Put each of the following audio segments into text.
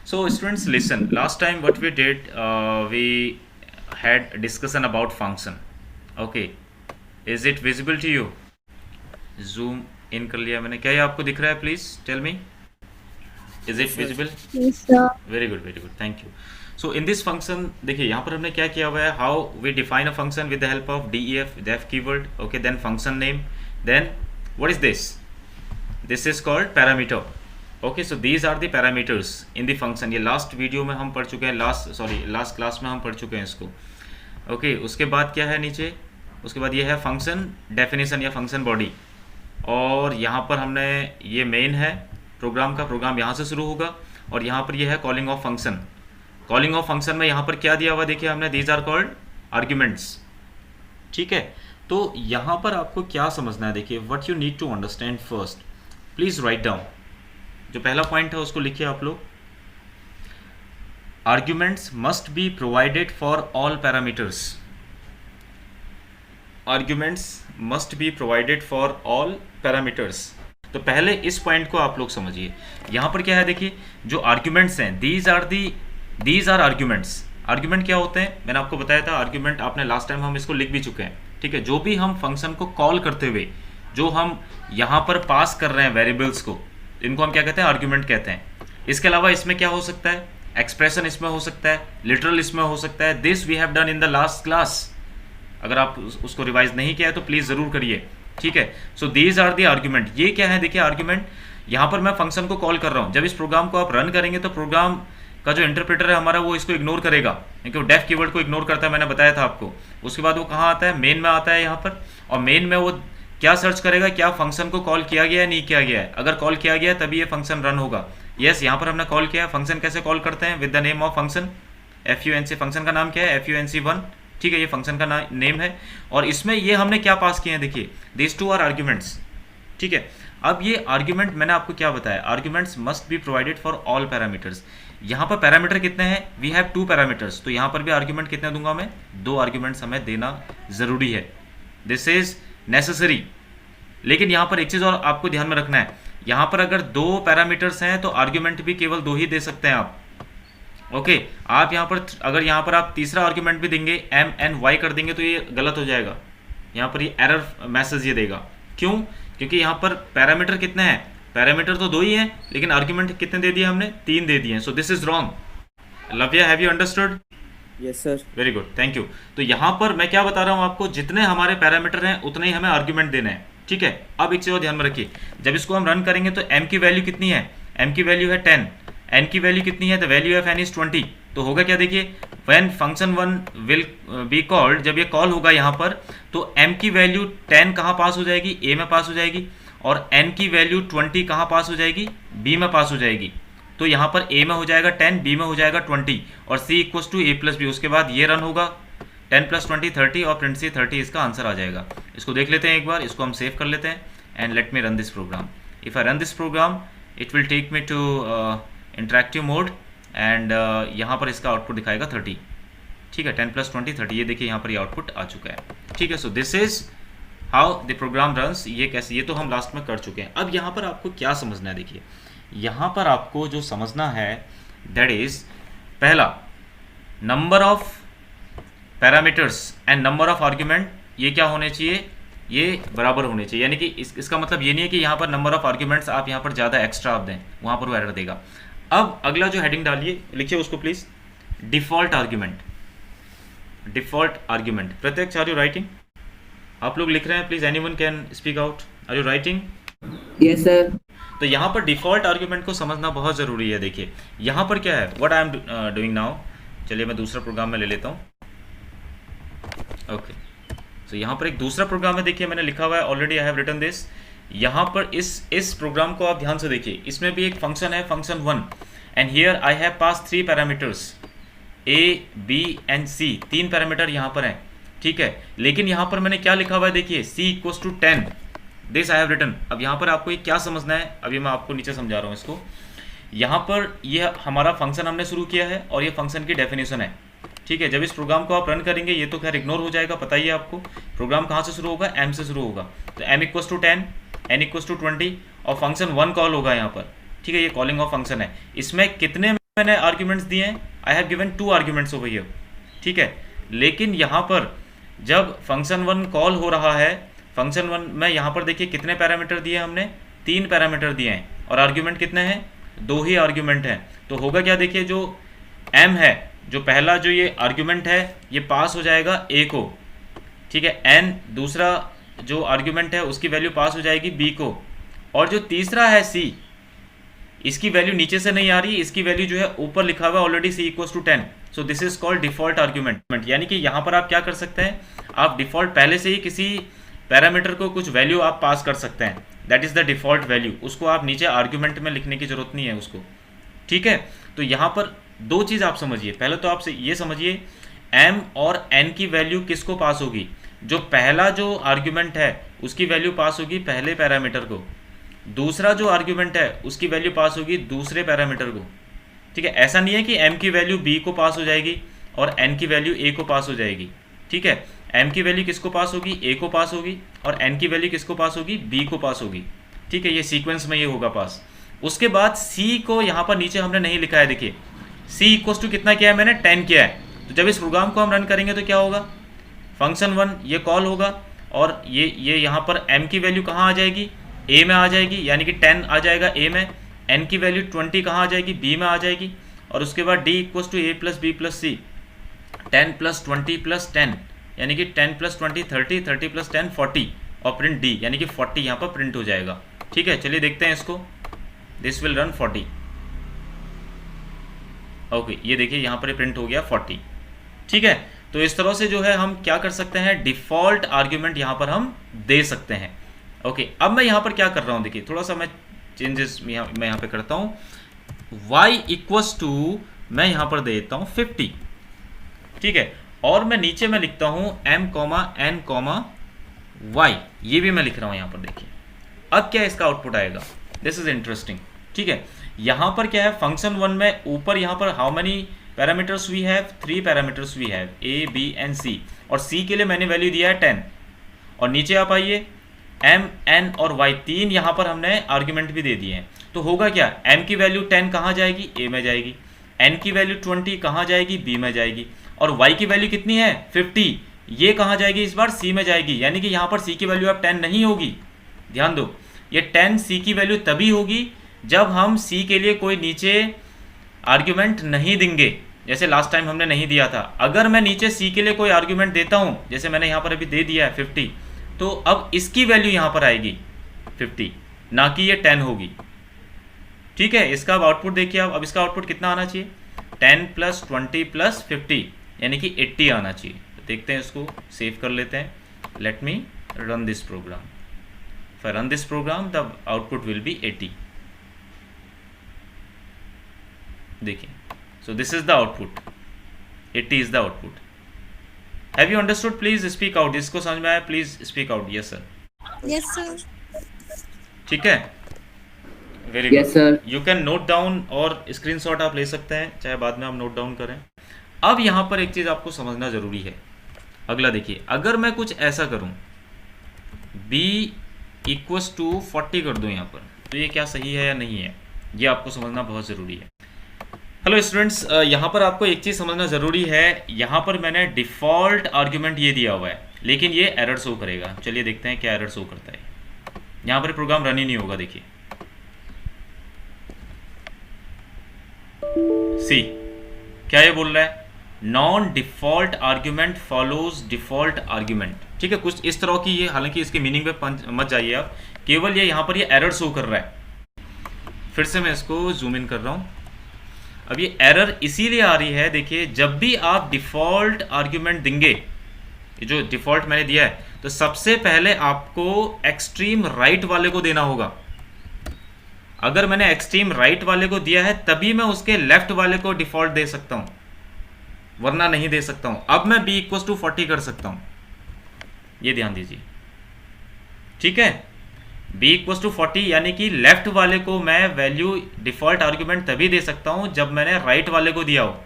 So students, listen. Last time what we did, we had discussion about function. Okay, is it visible to you? Zoom in कर लिया मैंने. क्या ये आपको दिख रहा है? Please tell me. Is it visible? Yes, sir. Very good, very good. Thank you. So in this function, देखिए यहाँ पर हमने क्या किया हुआ है? How we define a function with the help of def keyword. Okay, then function name. Then what is this? This is called parameter. Okay, so these are the parameters in the function. ये last video में हम पढ़ चुके हैं, last class में हम पढ़ चुके हैं इसको. ओके, उसके बाद क्या है नीचे? उसके बाद ये है फंक्शन डेफिनेशन या फंक्शन बॉडी. और यहाँ पर हमने ये मेन है प्रोग्राम का, प्रोग्राम यहाँ से शुरू होगा. और यहाँ पर ये है calling of function. Calling of function में यहाँ पर क्या दिया हुआ देखिए हमने, दीज आर कॉल्ड आर्ग्यूमेंट्स. ठीक है, तो यहाँ पर आपको क्या समझना है देखिए, what you need to understand first. Please write down. जो पहला पॉइंट है उसको लिखिए आप लोग. Arguments must be provided for all parameters. Arguments must be provided for all parameters. तो पहले इस पॉइंट को आप लोग समझिए. यहां पर क्या है देखिए, जो आर्ग्यूमेंट्स हैं, दीज आर आर्ग्यूमेंट्स. आर्ग्यूमेंट क्या होते हैं मैंने आपको बताया था. आर्ग्यूमेंट आपने लास्ट टाइम हम इसको लिख भी चुके हैं. ठीक है, जो भी हम फंक्शन को कॉल करते हुए जो हम यहां पर पास कर रहे हैं वेरिएबल्स को, इनको हम क्या कहते हैं, आर्ग्यूमेंट कहते हैं. इसके अलावा इसमें क्या हो सकता है, एक्सप्रेशन इसमें हो सकता है, लिटरल इसमें हो सकता है. This we have done in the last class. अगर आप उसको रिवाइज नहीं किया है तो प्लीज जरूर करिए. ठीक है, so these are the argument. ये क्या है देखिए आर्ग्यूमेंट. यहां पर मैं फंक्शन को कॉल कर रहा हूं. जब इस प्रोग्राम को आप रन करेंगे तो प्रोग्राम का जो इंटरप्रेटर है हमारा वो इसको इग्नोर करेगा, क्योंकि वो डेफ कीवर्ड को इग्नोर करता है, मैंने बताया था आपको. उसके बाद वो कहाँ आता है, मेन में आता है यहाँ पर. और मेन में वो क्या सर्च करेगा, क्या फंक्शन को कॉल किया गया है, नहीं किया गया है. अगर कॉल किया गया है तभी ये फंक्शन रन होगा. यस, यहाँ पर हमने कॉल किया है. फंक्शन कैसे कॉल करते हैं, with the name of function FUNC. Function का नाम क्या है, FUNC1. ठीक है, ये फंक्शन का नेम है. और इसमें ये हमने क्या पास किए हैं देखिए, दिस टू आर आर्ग्यूमेंट्स. ठीक है, अब ये आर्ग्यूमेंट मैंने आपको क्या बताया, arguments must be provided for all parameters. यहाँ पर पैरामीटर कितने हैं, वी हैव 2 पैरामीटर्स. तो यहाँ पर भी आर्ग्यूमेंट कितने दूंगा मैं, 2 आर्ग्यूमेंट्स हमें देना जरूरी है. This is necessary. लेकिन यहाँ पर एक चीज़ और आपको ध्यान में रखना है, यहाँ पर अगर 2 पैरामीटर्स हैं तो आर्ग्यूमेंट भी केवल 2 ही दे सकते हैं आप. ओके, आप यहाँ पर अगर यहाँ पर आप तीसरा आर्ग्यूमेंट भी देंगे MNY कर देंगे तो ये गलत हो जाएगा. यहाँ पर ये एरर मैसेज ये देगा. क्यों, क्योंकि यहाँ पर पैरामीटर कितने हैं, पैरामीटर तो 2 ही हैं, लेकिन आर्ग्यूमेंट कितने दे दिए हमने, 3 दे दिए हैं. सो this is wrong. Lavya, have you understood? Yes sir. Very good, thank you. तो यहाँ पर मैं क्या बता रहा हूँ आपको, जितने हमारे पैरामीटर हैं उतने ही हमें आर्ग्यूमेंट देने हैं. ठीक है, अब एक चीज और ध्यान में रखिए, जब इसको हम रन करेंगे तो m की वैल्यू कितनी है, m की वैल्यू है 10, n की वैल्यू कितनी है, the value of n is 20. तो होगा क्या देखिए, when function 1 will be called, जब ये कॉल होगा यहाँ पर तो m की वैल्यू 10 कहाँ पास हो जाएगी, a में पास हो जाएगी. और n की वैल्यू 20 कहाँ पास हो जाएगी, b में पास हो जाएगी. तो यहाँ पर a में हो जाएगा 10, b में हो जाएगा 20 और c इक्वल्स टू a+b. उसके बाद ये रन होगा 10 + 20 30 और प्रिंट से 30 इसका आंसर आ जाएगा. इसको देख लेते हैं एक बार, इसको हम सेव कर लेते हैं and let me run this program. If I run this program it will take me to interactive mode and यहाँ पर इसका आउटपुट दिखाएगा 30. ठीक है, 10 + 20 30. ये देखिए यहाँ पर ये आउटपुट आ चुका है. ठीक है, so this is how the program runs. ये कैसे, ये तो हम लास्ट में कर चुके हैं. अब यहाँ पर आपको क्या समझना है देखिए, यहाँ पर आपको जो समझना है दैट इज, पहला, number of parameters and number of argument ये क्या होने चाहिए, ये बराबर होने चाहिए. यानी कि इसका मतलब ये नहीं है कि यहाँ पर नंबर ऑफ आर्ग्यूमेंट्स आप यहाँ पर ज़्यादा एक्स्ट्रा आप दें, वहाँ पर वो एरर देगा. अब अगला जो हेडिंग डालिए, लिखिए उसको please, default argument. Default argument. Pratyaksh, are you writing? आप लोग लिख रहे हैं, please anyone can speak out. Are you writing? Yes sir. तो यहाँ पर डिफॉल्ट आर्ग्यूमेंट को समझना बहुत ज़रूरी है. देखिए यहाँ पर क्या है, what I am doing now. चलिए मैं दूसरा प्रोग्राम में ले लेता हूँ. ओके, तो यहाँ पर एक दूसरा प्रोग्राम है, देखिए मैंने लिखा हुआ है already, I have written this. यहाँ पर इस प्रोग्राम को आप ध्यान से देखिए, इसमें भी एक फंक्शन है, function 1, and here I have pass 3 parameters A, B and C. 3 parameter यहाँ पर हैं. ठीक है, लेकिन यहाँ पर मैंने क्या लिखा हुआ है देखिए, C = 10. This I have written. अब यहाँ पर आपको ये क्या समझना है, अभी मैं आपको नीचे समझा रहा हूँ इसको. यहाँ पर ये हमारा फंक्शन हमने शुरू किया है और ये फंक्शन की डेफिनेशन है. ठीक है, जब इस प्रोग्राम को आप रन करेंगे ये तो खैर इग्नोर हो जाएगा, पता ही है आपको. प्रोग्राम कहाँ से शुरू होगा, m से शुरू होगा. तो m = 10, n = 20 और फंक्शन 1 कॉल होगा यहाँ पर. ठीक है, ये कॉलिंग ऑफ फंक्शन है. इसमें कितने मैंने आर्ग्यूमेंट्स दिए हैं, I have given 2 arguments over here, ठीक है। लेकिन यहाँ पर जब फंक्शन 1 कॉल हो रहा है, फंक्शन 1 में यहाँ पर देखिए कितने पैरामीटर दिए हमने, 3 पैरामीटर दिए हैं और आर्ग्यूमेंट कितने हैं, 2 ही आर्ग्यूमेंट हैं। तो होगा क्या, देखिए जो m है, जो पहला जो ये आर्ग्यूमेंट है ये पास हो जाएगा a को, ठीक है। n दूसरा जो आर्ग्यूमेंट है उसकी वैल्यू पास हो जाएगी b को, और जो तीसरा है c, इसकी वैल्यू नीचे से नहीं आ रही, इसकी वैल्यू जो है ऊपर लिखा हुआ already c equals to 10। So this is called default argument. यानी कि यहाँ पर आप क्या कर सकते हैं, आप डिफॉल्ट पहले से ही किसी पैरामीटर को कुछ वैल्यू आप पास कर सकते हैं, that is the default value, उसको आप नीचे आर्ग्यूमेंट में लिखने की जरूरत नहीं है उसको, ठीक है। तो यहाँ पर 2 चीज़ आप समझिए, पहले तो आप ये समझिए m और n की वैल्यू किसको पास होगी, जो पहला जो आर्ग्यूमेंट है उसकी वैल्यू पास होगी पहले पैरामीटर को, दूसरा जो आर्ग्यूमेंट है उसकी वैल्यू पास होगी दूसरे पैरामीटर को, ठीक है। ऐसा नहीं है कि m की वैल्यू b को पास हो जाएगी और n की वैल्यू a को पास हो जाएगी, ठीक है। m की वैल्यू किसको पास होगी, a को पास होगी, और n की वैल्यू किसको पास होगी, b को पास होगी, ठीक है। ये सीक्वेंस में ये होगा पास। उसके बाद c को यहाँ पर नीचे हमने नहीं लिखा है, देखिए c इक्वल्स टू कितना किया है मैंने, 10 किया है। तो जब इस प्रोग्राम को हम रन करेंगे तो क्या होगा, फंक्शन 1 ये कॉल होगा और ये यहाँ पर m की वैल्यू कहाँ आ जाएगी, a में आ जाएगी, यानी कि 10 आ जाएगा a में, n की वैल्यू 20 कहाँ आ जाएगी, b में आ जाएगी, और उसके बाद d equals to a plus b plus c, 10 plus 20 plus 10, यानी कि 10 प्लस 20 30, 30 प्लस 10 40, और प्रिंट d यानी कि 40 यहाँ पर प्रिंट हो जाएगा, ठीक है। चलिए देखते हैं इसको, दिस विल रन 40, ओके ये देखिए यहाँ पर प्रिंट हो गया 40, ठीक है। तो इस तरह से जो है हम क्या कर सकते हैं, डिफ़ॉल्ट आर्ग्यूमेंट यहाँ पर हम दे सकते हैं, ओके। अब मैं यहाँ पर क्या कर रहा हूँ, देखिए थोड़ा सा मैं चेंजेस मैं यहाँ पे करता हूँ, y इक्वल्स टू मैं यहाँ पर दे देता हूँ 50, ठीक है, और मैं नीचे में लिखता हूँ m n y, ये भी मैं लिख रहा हूँ यहाँ पर, देखिए अब क्या इसका आउटपुट आएगा, दिस इज इंटरेस्टिंग, ठीक है। यहाँ पर क्या है, फंक्शन 1 में ऊपर यहाँ पर how many parameters we have, 3 parameters we have, a b and c, और c के लिए मैंने वैल्यू दिया है 10, और नीचे आप आइए m n और y, 3 यहाँ पर हमने आर्ग्यूमेंट भी दे दिए हैं। तो होगा क्या, m की वैल्यू 10 कहाँ जाएगी, a में जाएगी, n की वैल्यू 20 कहाँ जाएगी, b में जाएगी, और y की वैल्यू कितनी है 50, ये कहाँ जाएगी इस बार, c में जाएगी। यानी कि यहाँ पर c की वैल्यू अब 10 नहीं होगी, ध्यान दो, ये 10 c की वैल्यू तभी होगी जब हम c के लिए कोई नीचे आर्ग्यूमेंट नहीं देंगे, जैसे लास्ट टाइम हमने नहीं दिया था। अगर मैं नीचे c के लिए कोई आर्ग्यूमेंट देता हूँ, जैसे मैंने यहाँ पर अभी दे दिया है 50, तो अब इसकी वैल्यू यहाँ पर आएगी 50, ना कि ये 10 होगी, ठीक है। इसका अब आउटपुट देखिए, अब इसका आउटपुट कितना आना चाहिए, 10 प्लस 20 प्लस 50, यानी कि 80 आना चाहिए। तो देखते हैं, इसको सेव कर लेते हैं, let me run this program, if I run this program the output will be 80, देखिए, so this is the output, 80 is the output. Have you understood? Please speak out. इसको समझ में आया, please speak out. Yes sir. Yes, sir. ठीक है, very good. Yes, sir. You can note down, और screenshot आप ले सकते हैं, चाहे बाद में आप नोट डाउन करें। अब यहाँ पर एक चीज़ आपको समझना ज़रूरी है। अगला देखिए, अगर मैं कुछ ऐसा करूँ, b इक्वल्स टू 40 कर दूँ यहाँ पर, तो ये क्या सही है या नहीं है, ये आपको समझना बहुत ज़रूरी है। हेलो स्टूडेंट्स, यहाँ पर आपको एक चीज़ समझना ज़रूरी है, यहाँ पर मैंने डिफ़ॉल्ट आर्ग्यूमेंट ये दिया हुआ है, लेकिन ये एरर शो करेगा। चलिए देखते हैं क्या एरर शो करता है। यहाँ पर प्रोग्राम रन ही नहीं होगा, देखिए सी क्या ये बोल रहा है, non default argument follows default argument, ठीक है, कुछ इस तरह की ये। हालांकि इसके मीनिंग पे मत जाइए आप, केवल ये यहाँ पर ये एरर शो कर रहा है। फिर से मैं इसको जूम इन कर रहा हूँ। अब ये एरर इसीलिए आ रही है, देखिए जब भी आप डिफ़ॉल्ट आर्ग्यूमेंट देंगे, ये जो डिफ़ॉल्ट मैंने दिया है, तो सबसे पहले आपको एक्सट्रीम राइट वाले को देना होगा। अगर मैंने एक्सट्रीम राइट वाले को दिया है तभी मैं उसके लेफ्ट वाले को डिफ़ॉल्ट दे सकता हूँ, वरना नहीं दे सकता हूँ। अब मैं b इक्वल्स टू 40 कर सकता हूँ, ये ध्यान दीजिए, ठीक है। b इक्वल्स टू 40 यानी कि लेफ्ट वाले को मैं वैल्यू डिफ़ॉल्ट आर्ग्यूमेंट तभी दे सकता हूँ जब मैंने राइट वाले को दिया हो।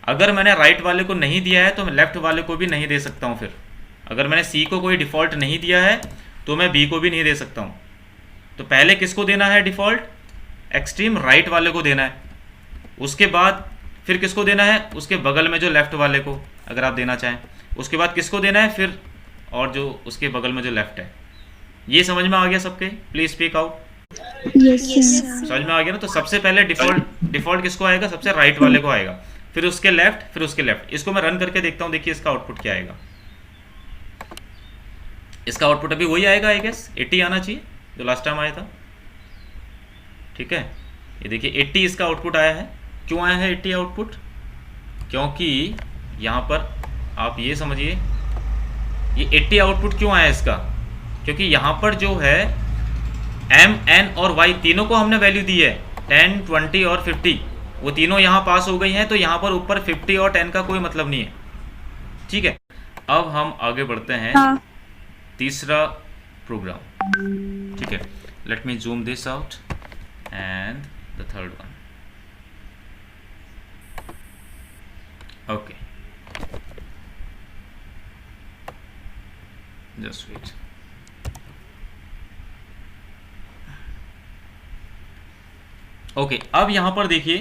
अगर मैंने राइट वाले को नहीं दिया है तो मैं लेफ्ट वाले को भी नहीं दे सकता हूँ। फिर अगर मैंने c को कोई डिफ़ॉल्ट नहीं दिया है तो मैं b को भी नहीं दे सकता हूँ। तो पहले किसको देना है डिफ़ॉल्ट, एक्सट्रीम राइट वाले को देना है, उसके बाद फिर किसको देना है, उसके बगल में जो लेफ्ट वाले को अगर आप देना चाहें, उसके बाद किसको देना है फिर, और जो उसके बगल में जो लेफ्ट है। ये समझ में आ गया सबके? Please speak out. समझ में आ गया ना? तो सबसे पहले डिफॉल्ट किसको आएगा, सबसे राइट वाले को आएगा, फिर उसके लेफ्ट, फिर उसके लेफ्ट। इसको मैं रन करके देखता हूँ, देखिए इसका आउटपुट क्या आएगा। इसका आउटपुट अभी वही आएगा, आई गेस 80 आना चाहिए जो लास्ट टाइम आया था। ठीक है, ये देखिए 80 इसका आउटपुट आया है। क्यों आया है 80 आउटपुट? क्योंकि यहाँ पर आप ये समझिए, ये 80 आउटपुट क्यों आया इसका, क्योंकि यहाँ पर जो है m, n और y तीनों को हमने वैल्यू दी है, 10, 20 और 50। वो तीनों यहाँ पास हो गई हैं, तो यहाँ पर ऊपर 50 और 10 का कोई मतलब नहीं है। ठीक है, अब हम आगे बढ़ते हैं तीसरा प्रोग्राम। ठीक है, let me zoom this out and the third one. Okay, just wait. Okay, अब यहां पर देखिए,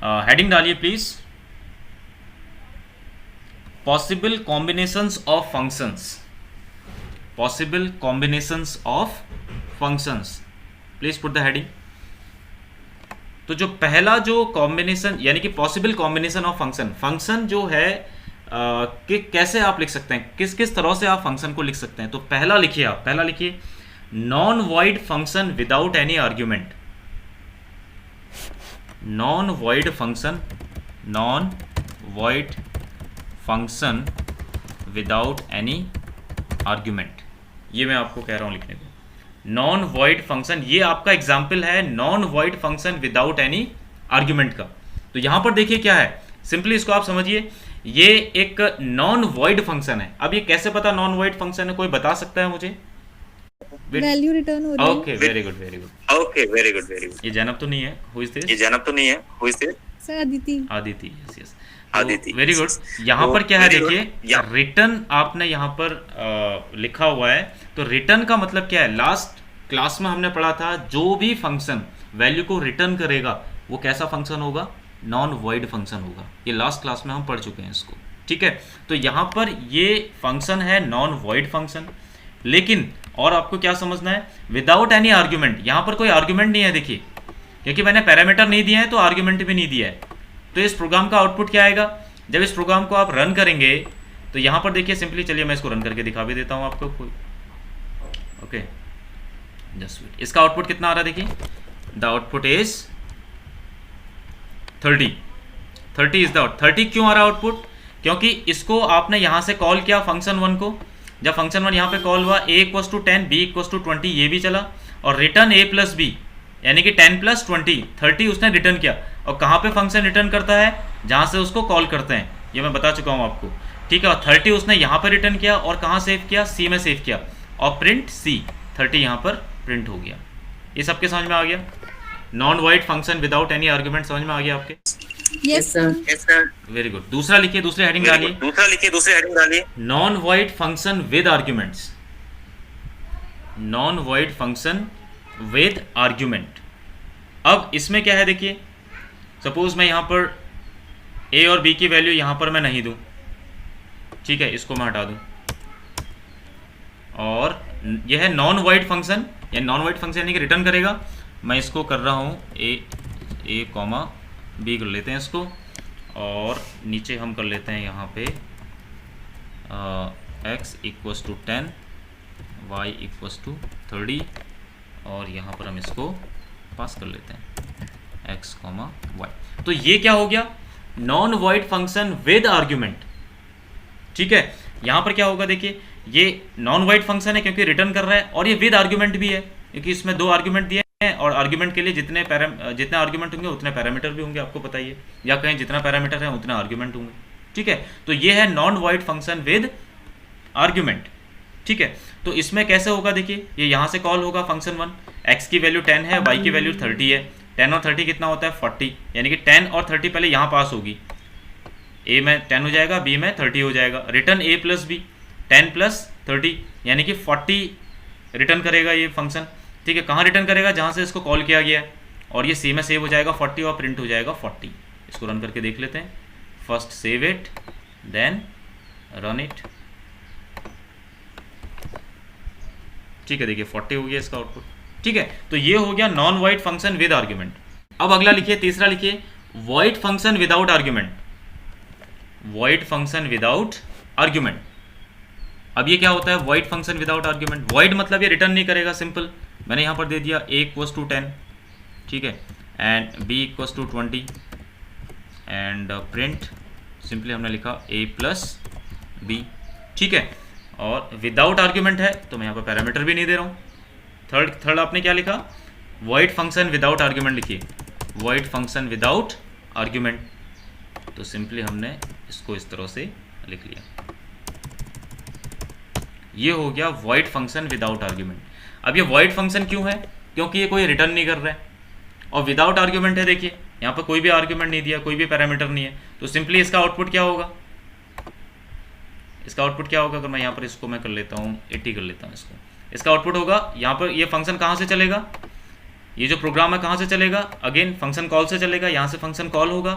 हेडिंग डालिए please, possible combinations of functions. Possible combinations of functions, please put the heading. तो जो पहला जो कॉम्बिनेशन, यानी कि possible combination of function, function जो है कि कैसे आप लिख सकते हैं, किस किस तरह से आप फंक्शन को लिख सकते हैं। तो पहला लिखिए, आप पहला लिखिए, non void function without any argument. Non void function, non void function without any argument. ये मैं आपको कह रहा हूं लिखने को, नॉन वॉइड फंक्शन। ये आपका एग्जाम्पल है non void function without any argument का। तो यहां पर देखिए क्या है, सिंपली इसको आप समझिए, ये एक नॉन वॉइड फंक्शन है। अब ये कैसे पता नॉन वॉइड फंक्शन है, कोई बता सकता है मुझे? वैल्यू रिटर्न हो रही है। Okay, very good very good. Okay, very good very good. ये जैनब तो नहीं है? Who is this? ये जैनब तो नहीं है? Who is this? Sir Aditi. Aditi, yes yes, Aditi, very good. यहाँ पर क्या है देखिए, रिटर्न आपने यहाँ पर लिखा हुआ है। तो रिटर्न का मतलब क्या है, लास्ट क्लास में हमने पढ़ा था, जो भी फंक्शन वैल्यू को रिटर्न करेगा वो कैसा फंक्शन होगा, नॉन वॉइड फंक्शन होगा। ये लास्ट क्लास में हम पढ़ चुके हैं इसको। ठीक है, तो यहाँ पर ये फंक्शन है नॉन वॉइड फंक्शन, लेकिन और आपको क्या समझना है, विदाउट एनी आर्ग्यूमेंट। यहाँ पर कोई आर्ग्यूमेंट नहीं है देखिए, क्योंकि मैंने पैरामीटर नहीं दिया है तो आर्ग्यूमेंट भी नहीं दिया है। तो इस प्रोग्राम का आउटपुट क्या आएगा, जब इस प्रोग्राम को आप रन करेंगे तो यहाँ पर देखिए, सिंपली चलिए मैं इसको रन करके दिखा भी देता हूँ आपको। Okay, just wait. इसका आउटपुट कितना आ रहा है देखिए, the output is 30 is the out. 30 क्यों आ रहा है आउटपुट, क्योंकि इसको आपने यहाँ से कॉल किया फंक्शन 1 को। जब फंक्शन 1 यहाँ पे कॉल हुआ, a equals to 10, b equals to 20, ये भी चला, और रिटर्न a प्लस बी, यानी कि 10 प्लस 20, 30 उसने रिटर्न किया। और कहाँ पे फंक्शन रिटर्न करता है, जहाँ से उसको कॉल करते हैं, ये मैं बता चुका हूँ आपको। ठीक है, और 30 उसने यहाँ पर रिटर्न किया, और कहाँ सेव किया, c में सेव किया, और प्रिंट c, 30 यहाँ पर प्रिंट हो गया। ये सबके समझ में आ गया? Non void function without any argument समझ में आ गया आपके? Yes sir. Yes sir. Very good. दूसरा लिखिए, दूसरी हेडिंग डालिए, दूसरा लिखिए, दूसरी हेडिंग डालिए, non void function with arguments. Non void function with argument. अब इसमें क्या है देखिए, सपोज मैं यहाँ पर a और b की वैल्यू यहाँ पर मैं नहीं दूँ, ठीक है, इसको मैं हटा दूँ, और यह है नॉन वॉइड फंक्शन, या नॉन वॉइड फंक्शन यानी कि रिटर्न करेगा। मैं इसको कर रहा हूँ a कॉमा b कर लेते हैं इसको, और नीचे हम कर लेते हैं यहाँ पे x equals to 10, y equals to 30, और यहाँ पर हम इसको पास कर लेते हैं x कॉमा y। तो ये क्या हो गया, non void function with argument. ठीक है, यहाँ पर क्या होगा देखिए, ये नॉन वॉइड फंक्शन है क्योंकि रिटर्न कर रहा है, और ये विद आर्ग्यूमेंट भी है क्योंकि इसमें 2 आर्ग्यूमेंट दिए हैं, और आर्ग्यूमेंट के लिए जितने आर्ग्यूमेंट होंगे उतने पैरामीटर भी होंगे, आपको पता ही है, या कहीं जितना पैरामीटर है उतना आर्ग्यूमेंट होंगे। ठीक है, तो ये है non void function with argument. ठीक है, तो इसमें कैसे होगा देखिए, ये यहाँ से कॉल होगा फंक्शन 1, x की वैल्यू 10 है, y की वैल्यू 30 है, 10 और 30 कितना होता है 40, यानी कि 10 और 30 पहले यहाँ पास होगी, a में 10 हो जाएगा, b में 30 हो जाएगा, return a plus b, 10 plus 30 यानी कि 40 रिटर्न करेगा ये फंक्शन। ठीक है, कहाँ रिटर्न करेगा, जहाँ से इसको कॉल किया गया है, और ये सी में सेव हो जाएगा 40 और प्रिंट हो जाएगा 40। इसको रन करके देख लेते हैं। First save it, then run it. ठीक है, देखिए 40 हो गया इसका आउटपुट। ठीक है, तो ये हो गया non void function with argument. अब अगला लिखिए, तीसरा लिखिए, void function without argument. Void function without argument. अब ये क्या होता है void function without argument? Void मतलब ये रिटर्न नहीं करेगा, सिंपल। मैंने यहाँ पर दे दिया a इक्वल्स टू 10, ठीक है, and b equals to 20 and print, simply हमने लिखा a प्लस b। ठीक है, और विदाउट आर्ग्यूमेंट है तो मैं यहाँ पर पैरामीटर भी नहीं दे रहा हूँ। थर्ड आपने क्या लिखा? वॉइड फंक्शन विदाउट आर्ग्यूमेंट लिखिए, वॉइड फंक्शन विदाउट आर्ग्यूमेंट। तो सिंपली हमने इसको इस तरह से लिख लिया। ये हो गया वॉइड फंक्शन विदाउट आर्ग्यूमेंट। अब ये वॉइड फंक्शन क्यों है? क्योंकि ये कोई रिटर्न नहीं कर रहा है, और विदाउट आर्ग्यूमेंट है। देखिए यहाँ पर कोई भी आर्ग्यूमेंट नहीं दिया, कोई भी पैरामीटर नहीं है, तो सिंपली इसका आउटपुट क्या होगा? इसका आउटपुट क्या होगा? अगर मैं यहाँ पर इसको मैं कर लेता हूँ 80 कर लेता हूँ इसको, इसका आउटपुट होगा यहाँ पर ये फंक्शन कहाँ से चलेगा? ये जो प्रोग्राम है कहाँ से चलेगा? अगेन फंक्शन कॉल से चलेगा। यहाँ से फंक्शन कॉल होगा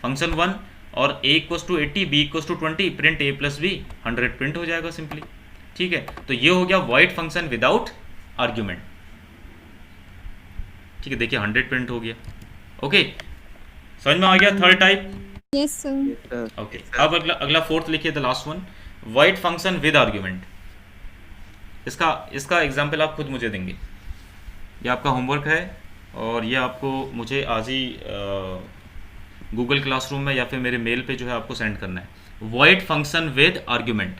फंक्शन 1 और a equals to 80 b equals to 20 print a plus b 100 प्रिंट हो जाएगा सिंपली। ठीक है, तो ये हो गया वॉइड फंक्शन विदाउट आर्ग्यूमेंट। ठीक है, देखिए 100 प्रिंट हो गया। ओके, समझ में आ गया third type? Yes, sir. Yes, sir. Okay, अब अगला फोर्थ लिखिए, the last one, void function with argument. इसका एग्जाम्पल आप खुद मुझे देंगे। ये आपका होमवर्क है और ये आपको मुझे आज ही गूगल क्लासरूम में या फिर मेरे मेल पे जो है आपको सेंड करना है। Void function with argument.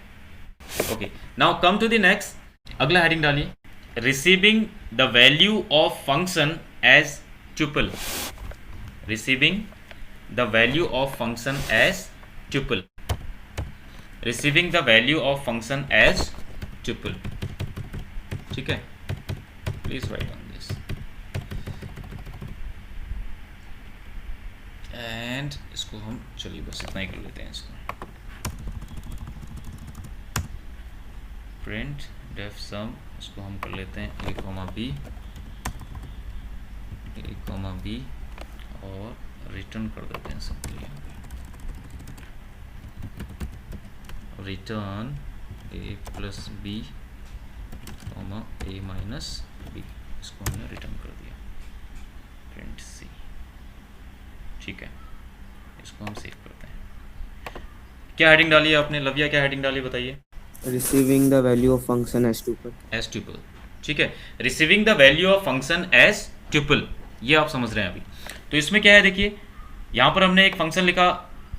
Okay, now come to the next. अगला हेडिंग डालिए, receiving the value of function as tuple. Receiving the value of function as tuple. Receiving the value of function as tuple. ठीक है, please write on this and इसको हम चलिए बस इतना ही कर लेते हैं। इसको प्रिंट डेफ सम, इसको हम कर लेते हैं a कॉमा b और रिटर्न कर देते हैं simply return a plus b comma a minus b। इसको हमने रिटर्न कर दिया प्रिंट c। ठीक है, इसको हम सेव करते हैं। क्या हेडिंग डाली है आपने? लविया क्या हेडिंग डाली बताइए? Receiving the value of function as tuple. As tuple. ठीक है, receiving the value of function as tuple, ये आप समझ रहे हैं अभी। तो इसमें क्या है, देखिए यहाँ पर हमने एक फंक्शन लिखा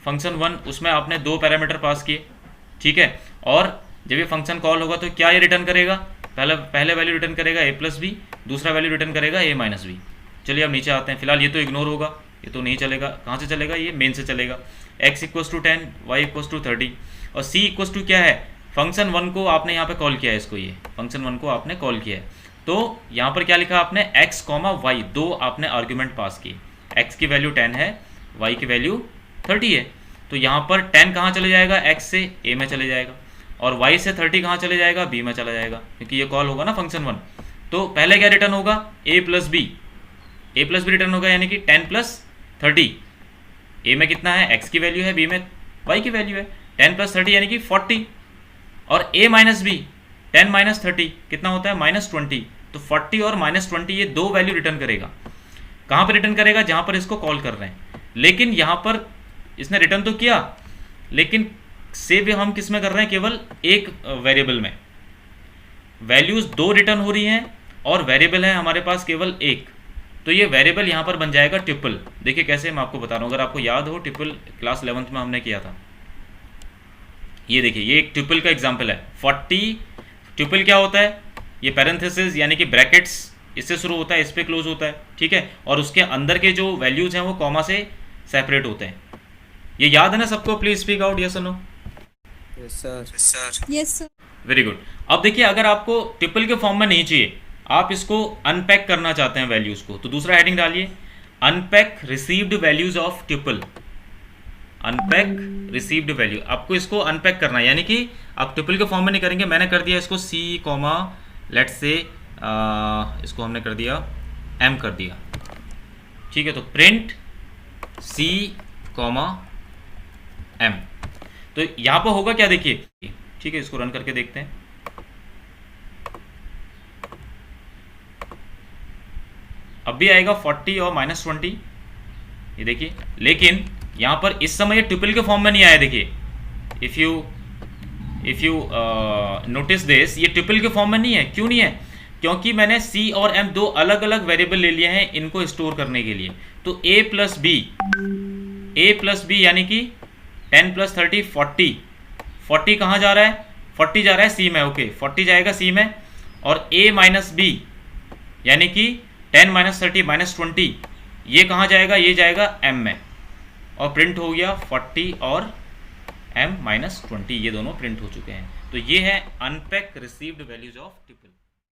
फंक्शन 1, उसमें आपने 2 पैरामीटर पास किए। ठीक है, और जब ये फंक्शन कॉल होगा तो क्या ये रिटर्न करेगा? पहले वैल्यू रिटर्न करेगा a प्लस बी, दूसरा वैल्यू रिटर्न करेगा a माइनस बी। चलिए अब नीचे आते हैं। फिलहाल ये तो इग्नोर होगा, ये तो नहीं चलेगा। कहाँ से चलेगा? ये मेन से चलेगा। x equals to 10, y equals to 30 और c इक्वल्स टू क्या है? फंक्शन 1 को आपने यहाँ पे कॉल किया है, इसको ये फंक्शन 1 को आपने कॉल किया है। तो यहाँ पर क्या लिखा आपने? x कॉमा y, 2 आपने आर्ग्यूमेंट पास किए। x की वैल्यू 10 है, y की वैल्यू 30 है। तो यहाँ पर 10 कहाँ चले जाएगा? x से a में चले जाएगा, और y से 30 कहाँ चले जाएगा? b में चला जाएगा, क्योंकि ये कॉल होगा ना फंक्शन 1। तो पहले क्या रिटर्न होगा? a प्लस बी रिटर्न होगा, यानी कि 10 प्लस 30। a में कितना है? x की वैल्यू है, b में y की वैल्यू है। 10 प्लस 30 यानी कि 40, और a माइनस बी 10 माइनस 30 कितना होता है? माइनस 20। तो 40 और माइनस 20 ये 2 वैल्यू रिटर्न करेगा। कहाँ पर रिटर्न करेगा? जहाँ पर इसको कॉल कर रहे हैं। लेकिन यहाँ पर इसने रिटर्न तो किया, लेकिन सेव हम किस में कर रहे हैं? केवल एक वेरिएबल में। वैल्यूज 2 रिटर्न हो रही हैं और वेरिएबल है हमारे पास केवल एक। तो ये वेरिएबल यहाँ पर बन जाएगा ट्यूपल। देखिए कैसे, मैं आपको बता रहा हूँ, अगर आपको याद हो ट्यूपल क्लास 11th में हमने किया था। ये देखिए, ये एक ट्यूपल का एग्जांपल है। 40 ट्यूपल क्या होता है? ये पैरेंथेसिस यानी कि ब्रैकेट्स, इससे शुरू होता है, इस पे क्लोज होता है। ठीक है, और उसके अंदर के जो वैल्यूज हैं वो कॉमा से सेपरेट होते हैं। ये याद है ना सबको? प्लीज स्पीक आउट, यस और no. Yes, sir. Yes, sir. Very good. अब देखिए, अगर आपको ट्रिपल के फॉर्म में नहीं चाहिए, आप इसको अनपैक करना चाहते हैं वैल्यूज को, तो दूसरा हेडिंग डालिए, unpack received values of triple. Unpack received value, आपको इसको अनपैक करना है, यानी कि आप ट्रिपल के फॉर्म में नहीं करेंगे। मैंने कर दिया इसको c कॉमा लेट्स से इसको हमने कर दिया m कर दिया। ठीक है, तो प्रिंट C, M। तो यहां पर होगा क्या देखिए, ठीक है, इसको रन करके देखते हैं। अब भी आएगा 40 और -20, ये देखिए, लेकिन यहां पर इस समय ये ट्रिपल के फॉर्म में नहीं आया। देखिए, इफ यू नोटिस दिस, ये ट्रिपल के फॉर्म में नहीं है। क्यों नहीं है? क्योंकि मैंने C और M दो अलग अलग वेरिएबल ले लिए हैं इनको स्टोर करने के लिए। तो A प्लस बी यानी कि 10 + 30 40 कहाँ जा रहा है? 40 जा रहा है C में। ओके, 40 जाएगा C में, और A माइनस बी यानी कि 10 - 30 -20 ये कहाँ जाएगा? ये जाएगा M में, और प्रिंट हो गया 40 और M - 20, ये दोनों प्रिंट हो चुके हैं। तो ये है unpack received values of triple.